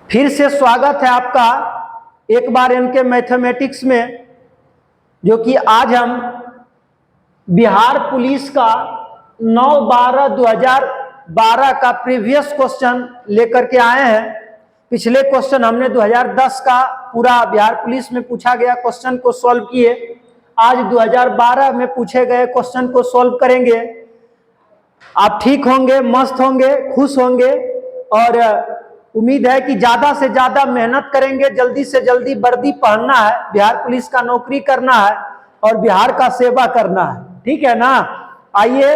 फिर से स्वागत है आपका एक बार इनके मैथमेटिक्स में, जो कि आज हम बिहार पुलिस का 9/12/2012 का प्रीवियस क्वेश्चन लेकर के आए हैं। पिछले क्वेश्चन हमने 2010 का पूरा बिहार पुलिस में पूछा गया क्वेश्चन को सॉल्व किए। आज 2012 में पूछे गए क्वेश्चन को सॉल्व करेंगे। आप ठीक होंगे, मस्त होंगे, खुश होंगे और उम्मीद है कि ज्यादा से ज्यादा मेहनत करेंगे। जल्दी से जल्दी वर्दी पहनना है, बिहार पुलिस का नौकरी करना है और बिहार का सेवा करना है, ठीक है ना। आइए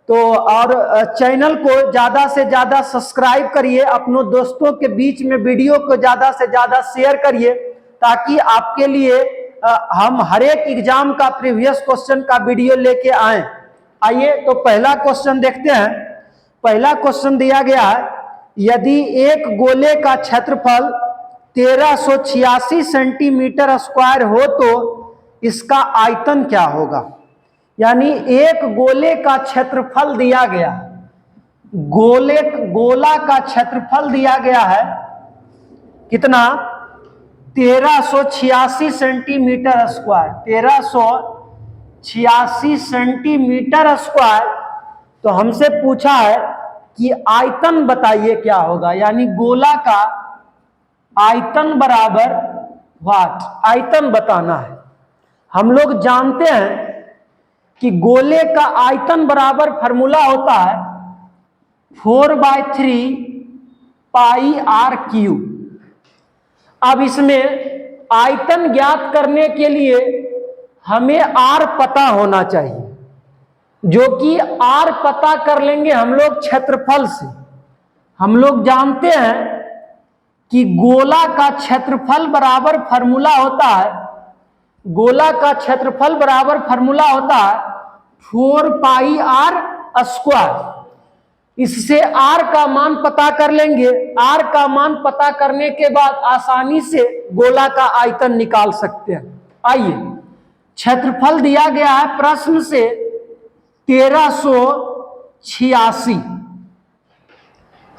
तो और चैनल को ज्यादा से ज्यादा सब्सक्राइब करिए, अपनों दोस्तों के बीच में वीडियो को ज्यादा से ज्यादा शेयर करिए, ताकि आपके लिए हम हर एक एग्जाम का प्रीवियस क्वेश्चन का वीडियो लेके आए। आइए तो पहला क्वेश्चन देखते हैं। पहला क्वेश्चन दिया गया है, यदि एक गोले का क्षेत्रफल 1386 सेंटीमीटर स्क्वायर हो तो इसका आयतन क्या होगा। यानी एक गोले का क्षेत्रफल दिया गया, गोला का क्षेत्रफल दिया गया है कितना, 1386 सेंटीमीटर स्क्वायर, 1386 सेंटीमीटर स्क्वायर। तो हमसे पूछा है कि आयतन बताइए क्या होगा। यानी गोला का आयतन बराबर वाट, आयतन बताना है। हम लोग जानते हैं कि गोले का आयतन बराबर फॉर्मूला होता है 4/3 पाई आर क्यू। अब इसमें आयतन ज्ञात करने के लिए हमें आर पता होना चाहिए, जो कि आर पता कर लेंगे हम लोग क्षेत्रफल से। हम लोग जानते हैं कि गोला का क्षेत्रफल बराबर फॉर्मूला होता है, गोला का क्षेत्रफल बराबर फॉर्मूला होता है 4 पाई आर स्क्वायर। इससे आर का मान पता कर लेंगे। आर का मान पता करने के बाद आसानी से गोला का आयतन निकाल सकते हैं। आइए, क्षेत्रफल दिया गया है प्रश्न से 1386,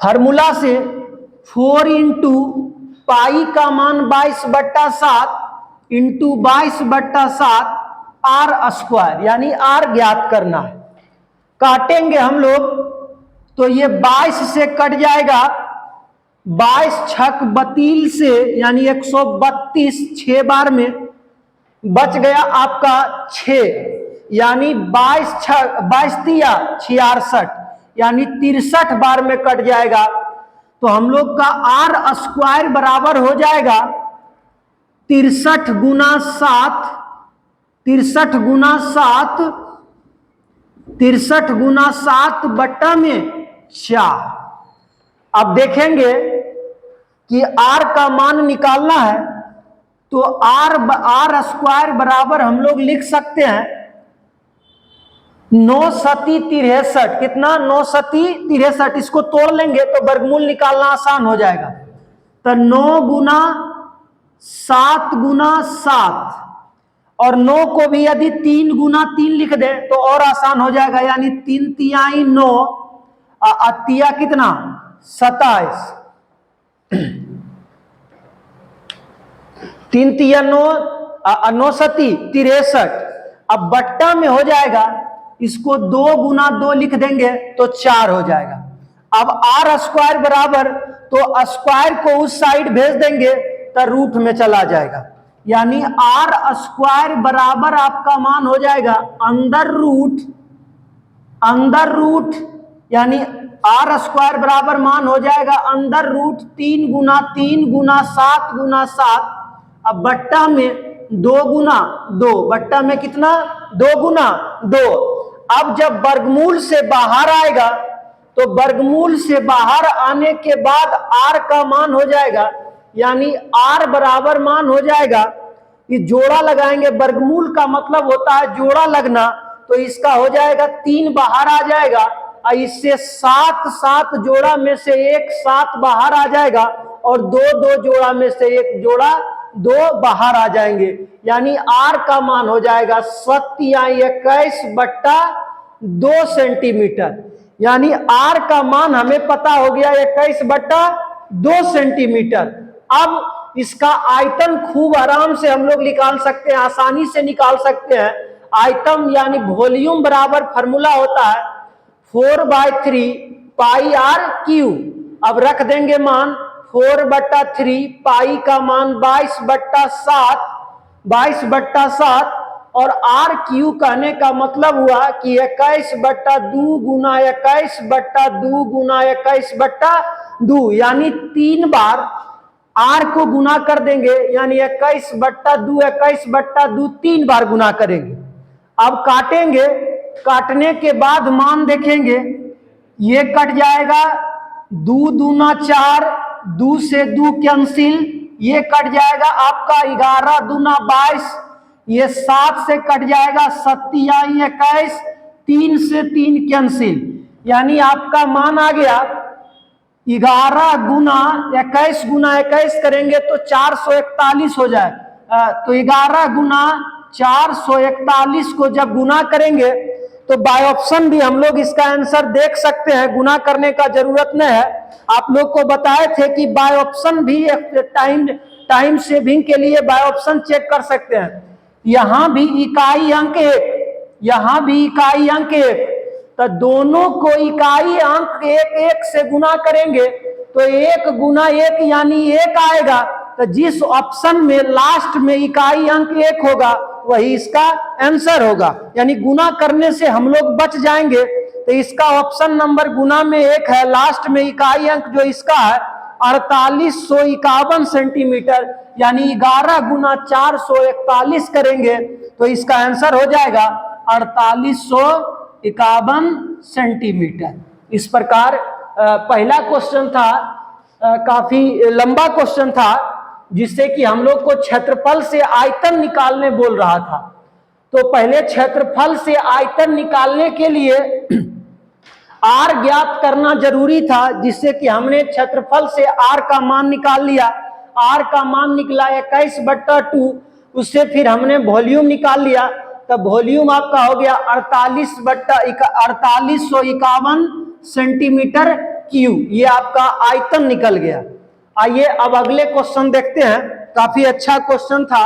फार्मूला से 4 इंटू पाई का मान 22/7 इंटू 22/7 आर स्क्वायर, यानी आर ज्ञात करना है। काटेंगे हम लोग तो ये 22 से कट जाएगा, 22 छक 32 से यानी 132, 6 बार में बच गया आपका 6, यानी 22 तिया 66, यानी 63 बार में कट जाएगा। तो हम लोग का आर स्क्वायर बराबर हो जाएगा 63 गुना 7, 63 गुना 7 बट्टा में 4। अब देखेंगे कि आर का मान निकालना है, तो आर स्क्वायर बराबर हम लोग लिख सकते हैं 9 सती 63। कितना, 9 सती 63। इसको तोड़ लेंगे तो वर्गमूल निकालना आसान हो जाएगा। तो 9 गुना 7 गुना 7, और 9 को भी यदि 3 गुना 3 लिख दे तो और आसान हो जाएगा। यानी 3 तिहाई 9, अतिया कितना 27, 3 तिया 9, 9 सती 63। अब बट्टा में हो जाएगा, इसको 2 गुना 2 लिख देंगे तो 4 हो जाएगा। अब आर स्क्वायर बराबर, तो स्क्वायर को उस साइड भेज देंगे तो रूट में चला जाएगा। यानी आर स्क्वायर बराबर आपका मान हो जाएगा अंदर रूट, यानी आर स्क्वायर बराबर मान हो जाएगा अंदर रूट 3 गुना 3 गुना 7 गुना 7। अब बट्टा में 2 गुना 2, बट्टा में कितना 2 गुना 2। अब जब वर्गमूल से बाहर आएगा तो वर्गमूल से बाहर आने के बाद आर का मान हो जाएगा, यानी आर बराबर मान हो जाएगा, ये जोड़ा लगाएंगे, वर्गमूल का मतलब होता है जोड़ा लगना, तो इसका हो जाएगा 3 बाहर आ जाएगा, और इससे 7 जोड़ा में से एक 7 बाहर आ जाएगा, और 2 जोड़ा में से एक जोड़ा 2 बाहर आ जाएंगे। यानी आर का मान हो जाएगा 21/2 सेंटीमीटर। यानी आर का मान हमें पता हो गया 21/2 2 सेंटीमीटर। अब इसका आयतन खूब आराम से हम लोग निकाल सकते हैं, आसानी से निकाल सकते हैं। आयतन यानी वॉल्यूम बराबर फॉर्मूला होता है 4/3 पाई आर क्यू। अब रख देंगे मान 4/3, पाई का मान 22/7, 22/7 और आर क्यू कहने का मतलब हुआ कि 21/2 गुना 21/2 गुना 21/2, यानी 3 बार आर को गुना कर देंगे, यानी 21/2 21/2 3 बार गुना करेंगे। अब काटेंगे, काटने के बाद मान देखेंगे, ये कट जाएगा 2 दूना 4, 2 से 2 कैंसिल, ये कट जाएगा आपका 11 दूना 22, ये 7 से कट जाएगा 7 21, 3 से 3 कैंसिल, यानी आपका मान आ गया 11 गुना 21 करेंगे तो 441 हो जाए। तो 11 गुना 441 को जब गुना करेंगे तो बाय ऑप्शन भी हम लोग इसका आंसर देख सकते हैं, गुना करने का जरूरत नहीं है। आप लोग को बताए थे कि बाय ऑप्शन भी टाइम सेविंग के लिए बाय ऑप्शन चेक कर सकते हैं। यहां भी इकाई अंक 1, यहां भी इकाई अंक 1, तो दोनों को इकाई अंक 1 से गुना करेंगे तो 1 गुना 1 यानी 1 आएगा। तो जिस ऑप्शन में लास्ट में इकाई अंक 1 होगा वही इसका आंसर होगा, यानी गुना करने से हम लोग बच जाएंगे। तो इसका ऑप्शन नंबर गुना में 1 है, लास्ट में इकाई अंक जो इसका है 4851 सेंटीमीटर, यानी 11 गुना 441 करेंगे तो इसका आंसर हो जाएगा 4851 सेंटीमीटर। इस प्रकार पहला क्वेश्चन था, काफी लंबा क्वेश्चन था, जिससे कि हम लोग को क्षेत्रफल से आयतन निकालने बोल रहा था। तो पहले क्षेत्रफल से आयतन निकालने के लिए आर ज्ञात करना जरूरी था, जिससे कि हमने क्षेत्रफल से आर का मान निकाल लिया। आर का मान निकला 21/2, उससे फिर हमने वॉल्यूम निकाल लिया, तब वॉल्यूम आपका हो गया 4851 सेंटीमीटर क्यू, ये आपका आयतन निकल गया। आइए अब अगले क्वेश्चन देखते हैं, काफी अच्छा क्वेश्चन था।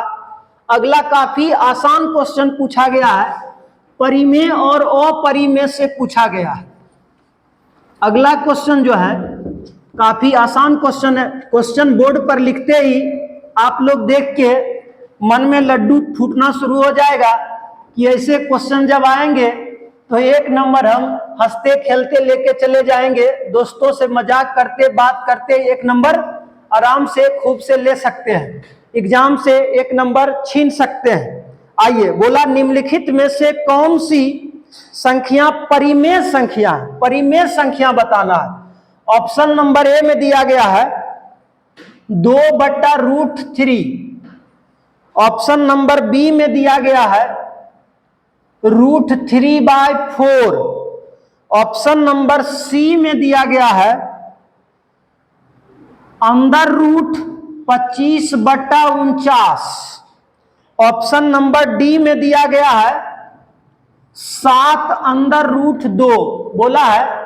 अगला काफी आसान क्वेश्चन पूछा गया है, परिमेय और अपरिमेय से पूछा गया है। अगला क्वेश्चन जो है काफी आसान क्वेश्चन है। क्वेश्चन बोर्ड पर लिखते ही आप लोग देख के मन में लड्डू फूटना शुरू हो जाएगा कि ऐसे क्वेश्चन जब आएंगे तो 1 नंबर हम हंसते खेलते लेके चले जाएंगे, दोस्तों से मजाक करते बात करते 1 नंबर आराम से खूब से ले सकते हैं, एग्जाम से 1 नंबर छीन सकते हैं। आइए, बोला निम्नलिखित में से कौन सी संख्या परिमेय संख्या है? परिमेय संख्या बताना है। ऑप्शन नंबर ए में दिया गया है 2/√3, ऑप्शन नंबर बी में दिया गया है √3/4, ऑप्शन नंबर सी में दिया गया है √25/49, ऑप्शन नंबर डी में दिया गया है 7√2। बोला है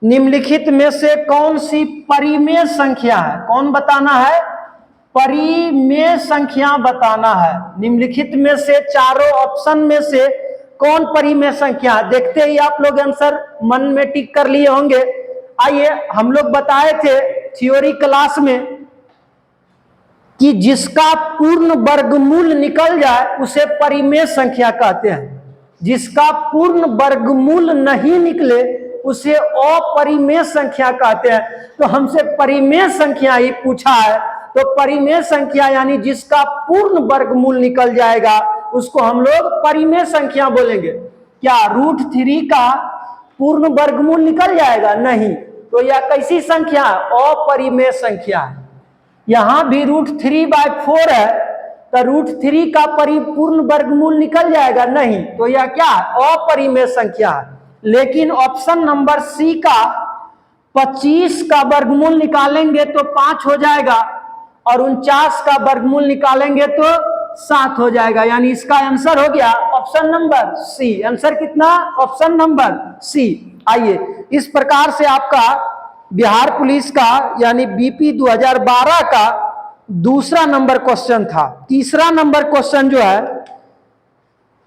निम्नलिखित में से कौन सी परिमेय संख्या है? कौन बताना है? परिमेय संख्या बताना है। निम्नलिखित में से चारों ऑप्शन में से कौन परिमेय संख्या है? देखते ही आप लोग आंसर मन में टिक कर लिए होंगे। आइए, हम लोग बताए थे थ्योरी क्लास में कि जिसका पूर्ण वर्गमूल निकल जाए उसे परिमेय संख्या कहते हैं, जिसका पूर्ण वर्गमूल नहीं निकले उसे अपरिमेय संख्या कहते हैं। तो हमसे परिमेय संख्या ही पूछा है, तो परिमेय संख्या यानी जिसका पूर्ण वर्गमूल निकल जाएगा उसको हम लोग परिमेय संख्या बोलेंगे। क्या √3 का पूर्ण वर्गमूल निकल जाएगा? नहीं। तो यह कैसी संख्या है? अपरिमेय संख्या है। यहां भी √3/4 है, तो √3 का परिपूर्ण वर्गमूल निकल जाएगा? नहीं। तो यह क्या है? अपरिमेय संख्या है। लेकिन ऑप्शन नंबर सी का 25 का वर्गमूल निकालेंगे तो 5 हो जाएगा, और 49 का वर्गमूल निकालेंगे तो 7 हो जाएगा, यानी इसका आंसर हो गया ऑप्शन नंबर सी। आंसर कितना? Option number C. आइए, इस प्रकार से आपका बिहार पुलिस का यानी बीपी 2012 का दूसरा नंबर क्वेश्चन था। तीसरा नंबर क्वेश्चन जो है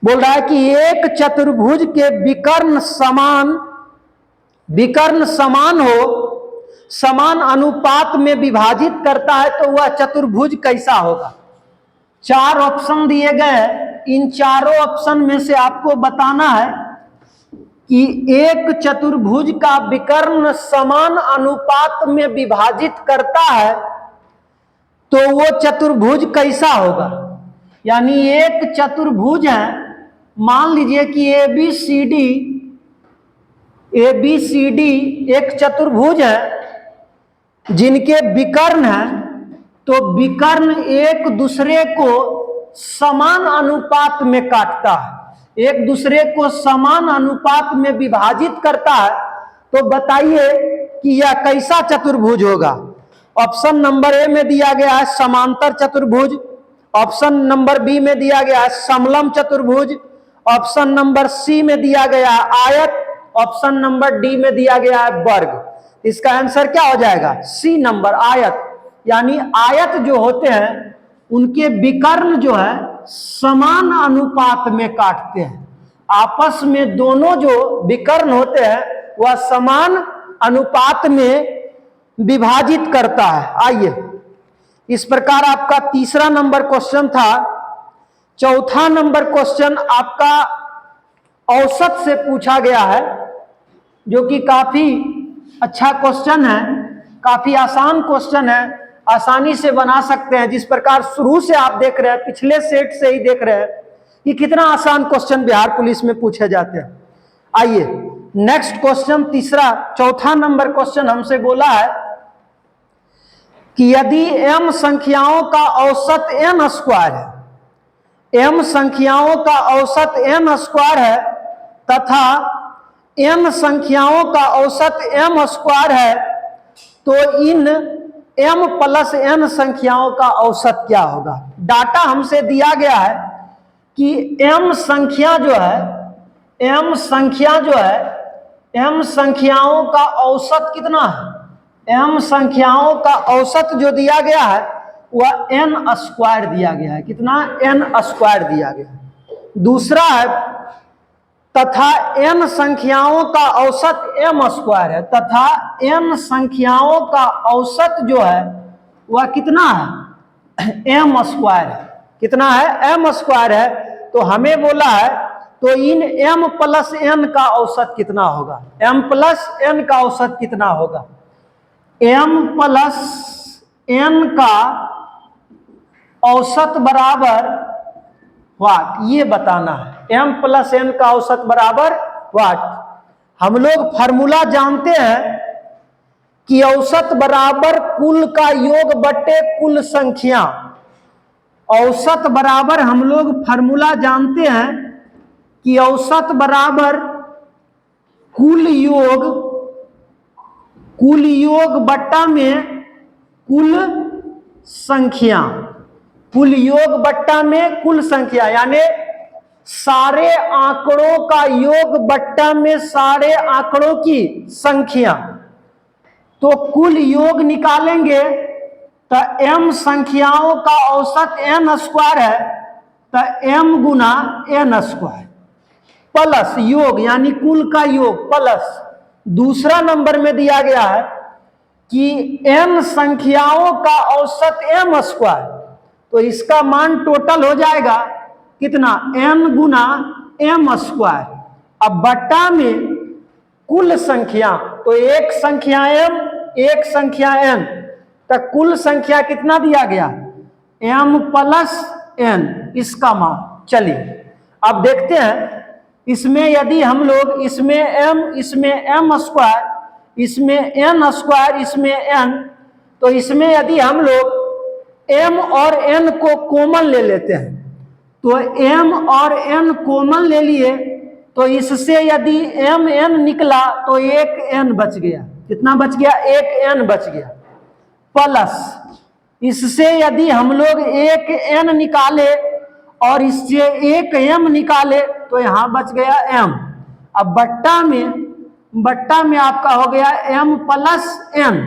बोल रहा है कि एक चतुर्भुज के विकर्ण समान हो, समान अनुपात में विभाजित करता है तो वह चतुर्भुज कैसा होगा। 4 ऑप्शन दिए गए हैं, इन चारों ऑप्शन में से आपको बताना है कि एक चतुर्भुज का विकर्ण समान अनुपात में विभाजित करता है तो वो चतुर्भुज कैसा होगा। यानी एक चतुर्भुज है, मान लीजिए कि ABCD एक चतुर्भुज है जिनके विकर्ण है, तो विकर्ण एक दूसरे को समान अनुपात में काटता है, एक दूसरे को समान अनुपात में विभाजित करता है। तो बताइए कि यह कैसा चतुर्भुज होगा। ऑप्शन नंबर ए में दिया गया है समांतर चतुर्भुज, ऑप्शन नंबर बी में दिया गया है समलंब चतुर्भुज, ऑप्शन नंबर सी में दिया गया है आयत, ऑप्शन नंबर डी में दिया गया है वर्ग। इसका आंसर क्या हो जाएगा, सी नंबर आयत। यानी आयत जो होते हैं उनके विकर्ण जो है समान अनुपात में काटते हैं, आपस में दोनों जो विकर्ण होते हैं वह समान अनुपात में विभाजित करता है। आइए, इस प्रकार आपका तीसरा नंबर क्वेश्चन था। चौथा नंबर क्वेश्चन आपका औसत से पूछा गया है, जो कि काफी अच्छा क्वेश्चन है, काफी आसान क्वेश्चन है, आसानी से बना सकते हैं। जिस प्रकार शुरू से आप देख रहे हैं, पिछले सेट से ही देख रहे हैं कि कितना आसान क्वेश्चन बिहार पुलिस में पूछे जाते हैं। आइए नेक्स्ट क्वेश्चन, चौथा नंबर क्वेश्चन हमसे बोला है कि यदि m संख्याओं का औसत n स्क्वायर है, m संख्याओं का औसत n स्क्वायर है तथा n संख्याओं का औसत m स्क्वायर है, तो इन m प्लस n संख्याओं का औसत क्या होगा। डाटा हमसे दिया गया है कि m संख्या जो है, m संख्याओं का औसत कितना है, m संख्याओं का औसत जो दिया गया है वह n स्क्वायर दिया गया है। कितना, n स्क्वायर दिया गया है। दूसरा है तथा n संख्याओं का औसत m स्क्वायर है, तथा n संख्याओं का औसत जो है वह कितना है, m स्क्वायर है। कितना है, m स्क्वायर है। तो हमें बोला है तो इन m प्लस n का औसत कितना होगा, m प्लस n का औसत कितना होगा। m प्लस n का औसत बराबर वाट, ये बताना है। m प्लस n का औसत बराबर वाट। हम लोग फॉर्मूला जानते हैं कि औसत बराबर कुल का योग बटे कुल संख्या। औसत बराबर हम लोग फॉर्मूला जानते हैं कि औसत बराबर कुल योग बट्टा में कुल संख्या, कुल योग बट्टा में कुल संख्या, यानी सारे आंकड़ों का योग बट्टा में सारे आंकड़ों की संख्या। तो कुल योग निकालेंगे तो m संख्याओं का औसत n स्क्वायर है, तो m गुना n स्क्वायर प्लस योग यानी कुल का योग प्लस दूसरा नंबर में दिया गया है कि n संख्याओं का औसत m स्क्वायर, तो इसका मान टोटल हो जाएगा कितना, n गुना m स्क्वायर। अब बट्टा में कुल संख्या, तो एक संख्या m एक संख्या n, तो कुल संख्या कितना दिया गया, m प्लस n, इसका मान। चलिए अब देखते हैं इसमें यदि हम लोग इसमें m स्क्वायर, इसमें n स्क्वायर, इसमें n, तो इसमें यदि हम लोग m और n को कॉमन ले लेते हैं, तो m और n कॉमन ले लिए तो इससे यदि m n निकला तो एक n बच गया। कितना बच गया, एक n बच गया। प्लस इससे यदि हम लोग एक n निकाले और इससे एक m निकाले तो यहां बच गया m। अब बट्टा में बट्टा में आपका हो गया m प्लस n।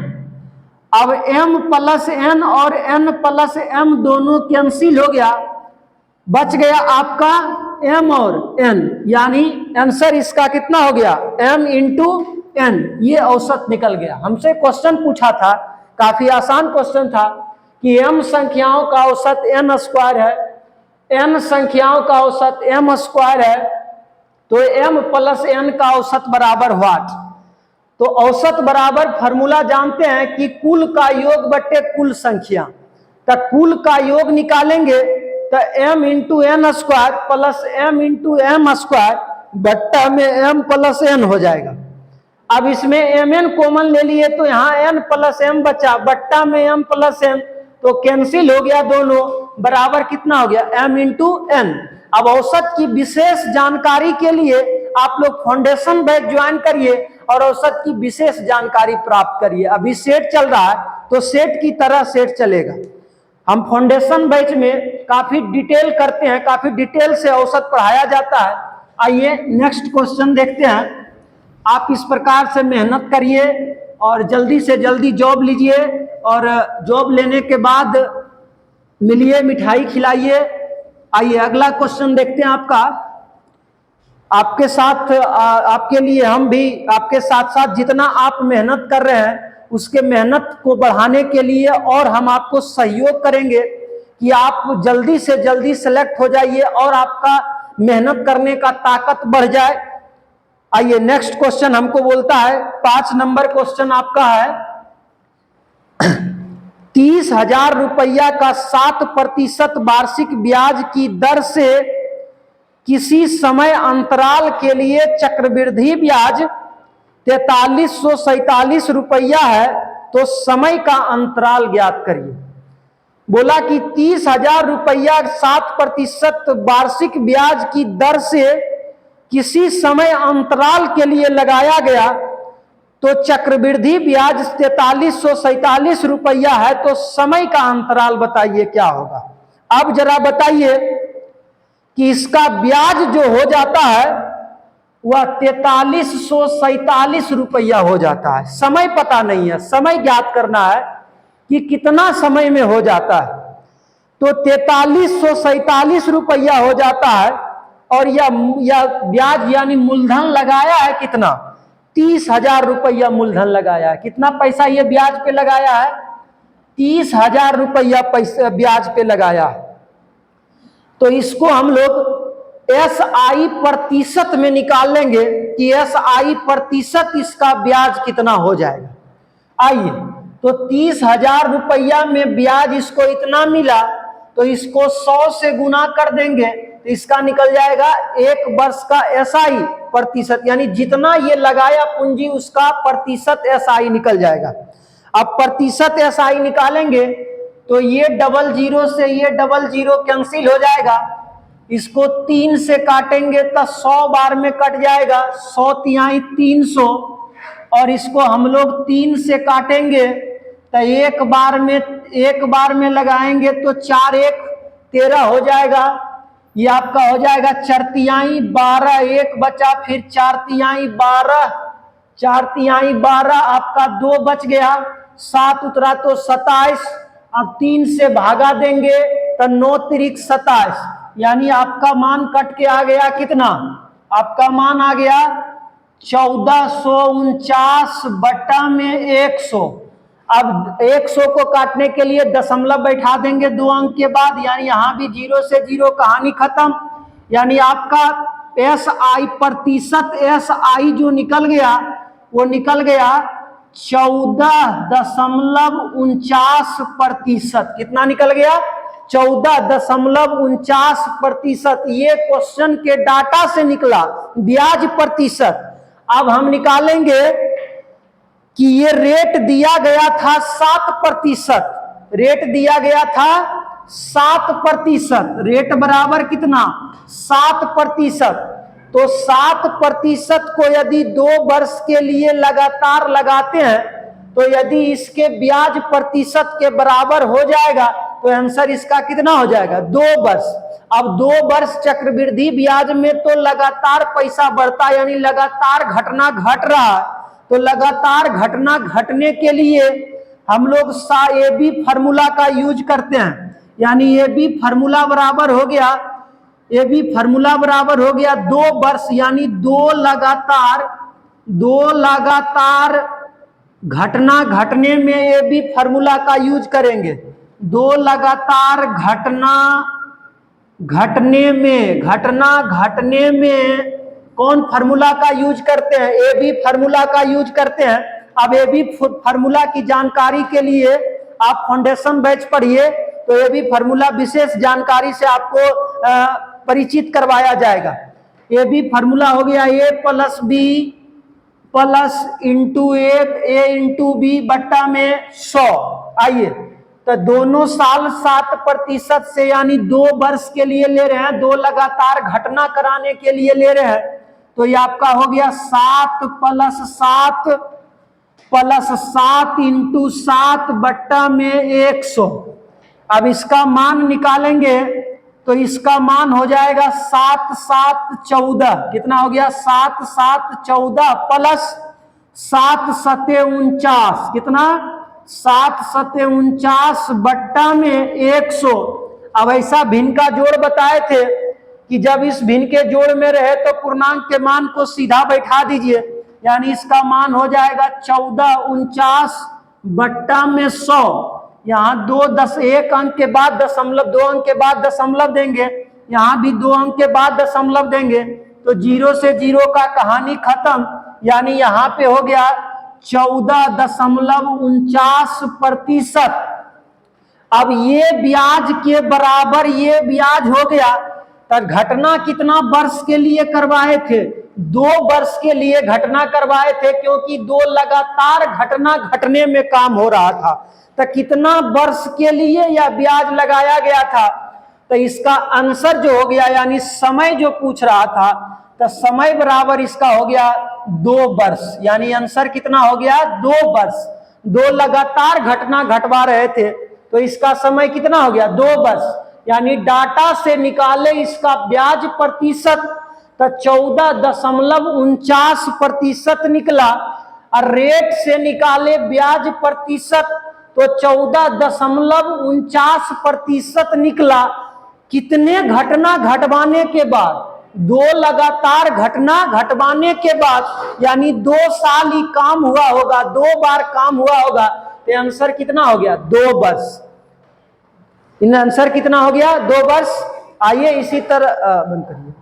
अब m प्लस n और n प्लस m दोनों कैंसिल हो गया, बच गया आपका m और n, यानी आंसर इसका कितना हो गया m इंटू n। ये औसत निकल गया। हमसे क्वेश्चन पूछा था, काफी आसान क्वेश्चन था कि m संख्याओं का औसत n स्क्वायर है, n संख्याओं का औसत m स्क्वायर है, तो m प्लस n का औसत बराबर व्हाट। तो औसत बराबर फॉर्मूला जानते हैं कि कुल का योग बट्टे कुल संख्या। तो कुल का योग निकालेंगे तो m into n square plus m into m square बट्टा में m प्लस n हो जाएगा। अब इसमें mn कॉमन ले लिए तो यहाँ n प्लस m बचा, बट्टा में m प्लस n, तो कैंसिल हो गया दोनों, बराबर कितना हो गया m इंटू n। अब औसत की विशेष जानकारी के लिए आप लोग फाउंडेशन बैच ज्वाइन करिए और औसत की विशेष जानकारी प्राप्त करिए। अभी सेट चल रहा है तो सेट की तरह सेट चलेगा। हम फाउंडेशन बैच में काफी डिटेल करते हैं, काफी डिटेल से औसत पढ़ाया जाता है। आइए नेक्स्ट क्वेश्चन देखते हैं। आप इस प्रकार से मेहनत करिए और जल्दी से जल्दी जॉब लीजिए और जॉब लेने के बाद मिलिए, मिठाई खिलाइए। आइए अगला क्वेश्चन देखते हैं आपका। आपके साथ आपके लिए हम भी आपके साथ साथ जितना आप मेहनत कर रहे हैं उसके मेहनत को बढ़ाने के लिए और हम आपको सहयोग करेंगे कि आप जल्दी से जल्दी सेलेक्ट हो जाइए और आपका मेहनत करने का ताकत बढ़ जाए। आइए नेक्स्ट क्वेश्चन हमको बोलता है, 5 नंबर क्वेश्चन आपका है 30,000 रुपया का 7% वार्षिक ब्याज की दर से किसी समय अंतराल के लिए चक्रवृद्धि ब्याज 4347 रुपया है, तो समय का अंतराल ज्ञात करिए। बोला कि 30,000 रुपया 7% वार्षिक ब्याज की दर से किसी समय अंतराल के लिए लगाया गया, तो चक्रवृद्धि ब्याज 4347 रुपया है, तो समय का अंतराल बताइए क्या होगा। अब जरा बताइए कि इसका ब्याज जो हो जाता है वह 4347 रुपया हो जाता है। समय पता नहीं है, समय ज्ञात करना है कि कितना समय में हो जाता है। तो 4347 रुपया हो जाता है और यह ब्याज यानी मूलधन लगाया है कितना, 30,000 रुपया मूलधन लगाया है। कितना पैसा ये ब्याज पे लगाया है, 30,000 रुपया पैसा ब्याज पे लगाया है। तो इसको हम लोग SI प्रतिशत में निकाल लेंगे कि SI प्रतिशत इसका ब्याज कितना हो जाएगा। आइए, तो 30,000 रुपया में ब्याज इसको इतना मिला, तो इसको 100 से गुना कर देंगे तो इसका निकल जाएगा 1 वर्ष का SI प्रतिशत, यानी जितना ये लगाया पूंजी उसका प्रतिशत SI निकल जाएगा। अब प्रतिशत SI निकालेंगे तो ये 00 से ये 00 कैंसिल हो जाएगा। इसको 3 से काटेंगे तो 100 बार में कट जाएगा, 100 तिहाई 300, और इसको हम लोग 3 से काटेंगे तो एक बार में लगाएंगे तो 4 1 13 हो जाएगा। ये आपका हो जाएगा 4 तिहाई 12, 1 बचा, फिर 4 तिहाई 12, 4 तिहाई 12, आपका 2 बच गया, 7 उतरा तो 27। अब 3 से भागा देंगे तो 9 तिरिक 27, यानी आपका मान कट के आ गया कितना, आपका मान आ गया 1449 बट्टा में 100। अब 100 को काटने के लिए दशमलव बैठा देंगे 2 अंक के बाद, यानी यहाँ भी 0 से 0, कहानी खत्म। यानी आपका SI प्रतिशत SI जो निकल गया वो निकल गया 14.49%। कितना निकल गया, 14.49%। ये क्वेश्चन के डाटा से निकला ब्याज प्रतिशत। अब हम निकालेंगे कि ये रेट दिया गया था 7%, रेट दिया गया था 7%, रेट बराबर कितना 7%। तो 7% को यदि 2 वर्ष के लिए लगातार लगाते हैं तो यदि इसके ब्याज प्रतिशत के बराबर हो जाएगा तो तो आंसर इसका कितना हो जाएगा 2 वर्ष। अब 2 वर्ष चक्रवृद्धि ब्याज में तो लगातार पैसा बढ़ता यानी लगातार घटना घट रहा है, तो लगातार घटना घटने के लिए हम लोग ए बी फार्मूला का यूज करते हैं, यानी ए बी फार्मूला बराबर हो गया, ए बी फार्मूला बराबर हो गया 2 वर्ष, यानी 2 लगातार घटना घटने में ए बी फार्मूला का यूज करेंगे। 2 लगातार घटना घटने में कौन फार्मूला का यूज करते हैं, ए बी फार्मूला का यूज करते हैं। अब ए बी फार्मूला की जानकारी के लिए आप फाउंडेशन बैच पढ़िए, तो ए बी फार्मूला विशेष जानकारी से आपको परिचित करवाया जाएगा। ए बी फार्मूला हो गया ए प्लस बी प्लस इंटू ए इंटू बी बट्टा में 100। आइए तो दोनों साल 7% से यानी 2 वर्ष के लिए ले रहे हैं, 2 लगातार घटना कराने के लिए ले रहे हैं, तो ये आपका हो गया 7 प्लस 7 इंटू 7 बट्टा में 100। अब इसका मान निकालेंगे तो इसका मान हो जाएगा 7 7 14, कितना हो गया 7 7 14 प्लस 7 7 49, कितना 7 7 49 बट्टा में 100। अब ऐसा भिन्न का जोड़ बताए थे कि जब इस भिन्न के जोड़ में रहे तो पूर्णांक के मान को सीधा बैठा दीजिए, यानी इसका मान हो जाएगा 14 49 बट्टा में 100। यहाँ 1 अंक के बाद दशमलव, 2 अंक के बाद दशमलव देंगे, यहाँ भी 2 अंक के बाद दशमलव देंगे, तो 0 से 0 का कहानी खत्म, यानी यहाँ पे हो गया 14.49%। अब ये ब्याज के बराबर ये ब्याज हो गया, तो घटना कितना वर्ष के लिए करवाए थे, 2 वर्ष के लिए घटना करवाए थे, क्योंकि 2 लगातार घटना घटने में काम हो रहा था। तो कितना वर्ष के लिए यह ब्याज लगाया गया था, तो इसका आंसर जो हो गया यानी समय जो पूछ रहा था, तो समय बराबर इसका हो गया 2 वर्ष, यानी आंसर कितना हो गया 2 वर्ष। 2 लगातार घटना घटवा रहे थे, तो इसका समय कितना हो गया 2 वर्ष, यानी डाटा से निकाले इसका ब्याज प्रतिशत, तो 14.49% निकला, और रेट से निकाले ब्याज प्रतिशत तो 14.49% निकला। कितने घटना घटवाने के बाद, 2 लगातार घटना घटवाने के बाद, यानी 2 साल ही काम हुआ होगा, 2 बार काम हुआ होगा, तो आंसर कितना हो गया 2 वर्ष। इन आंसर कितना हो गया 2 वर्ष। आइए इसी तरह बंद करिए।